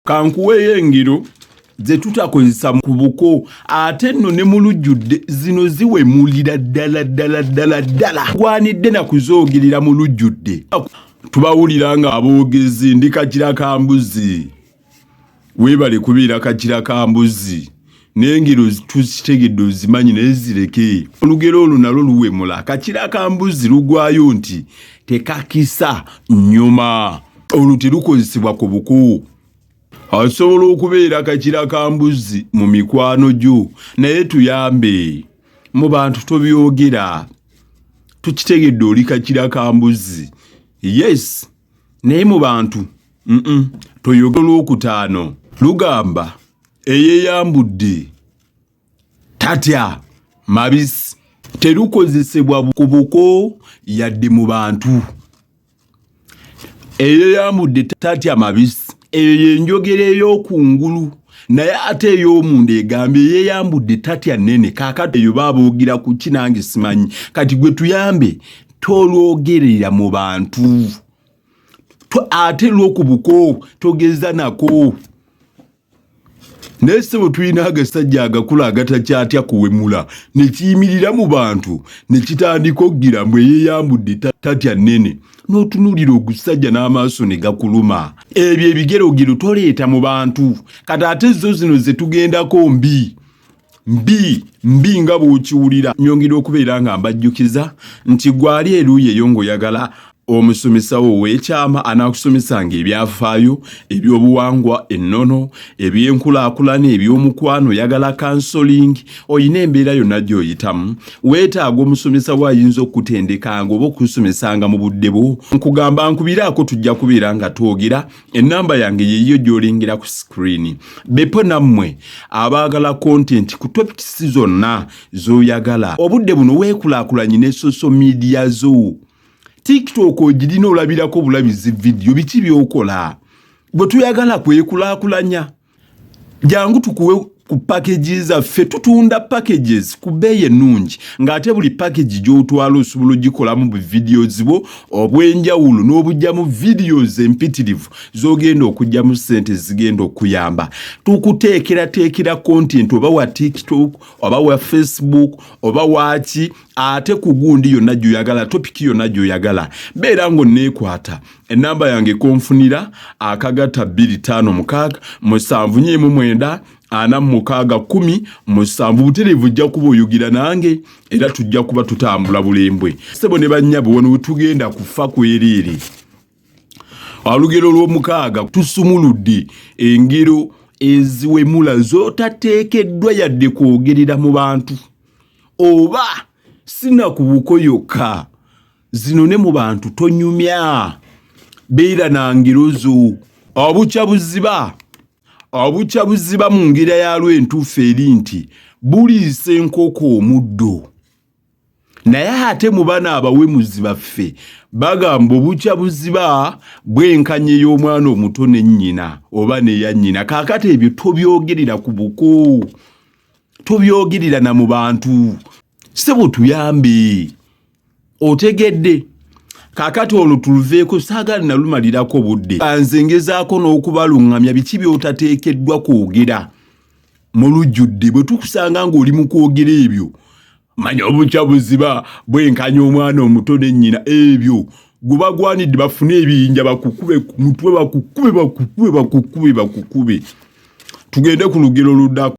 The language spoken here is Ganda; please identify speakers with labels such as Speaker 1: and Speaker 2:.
Speaker 1: kankuweyo engero ze tutakozesa ku buko ate nno ne mu lujjudde zino ziwemulira ddala gwanidde na kuzoogerera mu lujjudde tubawulira nga aboogezi ndi kakira ka mbuzi weebale kubeera kakira ka mbuzi n'engero tuzitegedde ozimanyi naye zireke olugero olwo nalwo luwemula kakira ka mbuzi lugwayo nti tekakisa nnyuma olwo terukozesebwa ku buko asobola okubeera kakira ka mbuzi mu mikwano gyo naye tuyambe mu bantu tobyogera tukitegedde oli kakira ka mbuzi yes naye mu bantu toyogera. Olwokutaano lugamba eyeeyambudde tatya mabisi terukozesebwa ku buko yadde mu bantu. Eyeeyambudde tatya mabisi eyo yenjogera ey'okungulu naye ate ey'omunda egambye eyeeyambudde tatya nnene kaakati eyo baaboogera ku ki nange simanyi kati gwe tuyambe tolwogerera mu bantu ate lw'oku buko togeza nako. naye ssebo tulina agasajja agakulu agatakyatya kuwemula ne kiyimirira mu bantu ne kitandika okgira mbu eyeeyambudde tatya nnene n'otunuulira ogusajja n'amaaso ne gakuluma. Ebyo ebigerogero toleeta mu bantu kati ate zo zino ze tugendako mbi nga bw'okiwulira. Nyongera okubeera nga mbajjukiza nti gwali eruuyi eyo ng'oyagala omusomesa wo ow'ekyama anaakusomesanga ebyafaayo eby'obuwangwa ennono eby'enkulaakulana eby'omukwano oyagala kansolingi oyina embeera yonna gy'oyitamu weetaaga omusomesa wo ayinza okutendekanga oba okusomesanga mu budde bwo. Nkugamba nkubiraako tujja kubeera nga twogera. Ennamba yange yeeyo gy'olengera ku screen. Bepo nammwe abaagala content ku topics zonna z'oyagala obudde buno weekulaakulanye ne social media zo. TikTok ogirina olabirako bulabizi video biki byokola bwe tuyagala kwekulaakulanya jangu tukuwe ku packages zaffe tutunda packages ku bbeeyi ennungi ng'ate buli package gy'otwala osobola ogikolamu bu videos bwo obw'enjawulo n'obujjamu videos empitirivu z'ogenda okujjamu ssente zigenda okuyamba. Tukuteekerateekera content oba wa TikTok oba wa Facebook oba waki ate ku gundi yonna gy'oyagala topiki yonna gy'oyagala beera ng'onneekwata. Ennamba yange konfunira akagata 256 749 46 butereevu ojja kuba oyugira nange era tujja kuba tutambula bulembwe. Ssebo ne bannyabo wano wetugenda kufa kwereere. Olugero lw'omukaaga tusumuludde engero eziwemula z'otateekeddwa yadde kwogerera mu bantu oba sina ku buko yokka zino ne mu bantu tonyumya beera na ngero zo. Obukya buziba mu ngira yalwo entuufu eri nti buliisa enkoko omuddo naye ate mu bana abawemuzi baffe bagamba obukya buziba bwenkanye y'omwana omuto ne nnyina oba neya nnyina. Kaakati ebyo tobyogerera ku buko tobyogerera na mu bantu ssebo tuyambe otegedde. Kaakati olwo tuluveeko saagala nalumalirako budde nze ngezaako n'okubaluŋŋamya biki by'otateekeddwa kwogera mu lujjudde bwe tukusanga ng'oli mu kwogera ebyo manya obukya buziba bwenkanya omwana omuto ne nnyina ebyo gwe bagwanidde bafune ebiyinja bakukube ku mutwe bakukube tugende ku lugero luddako.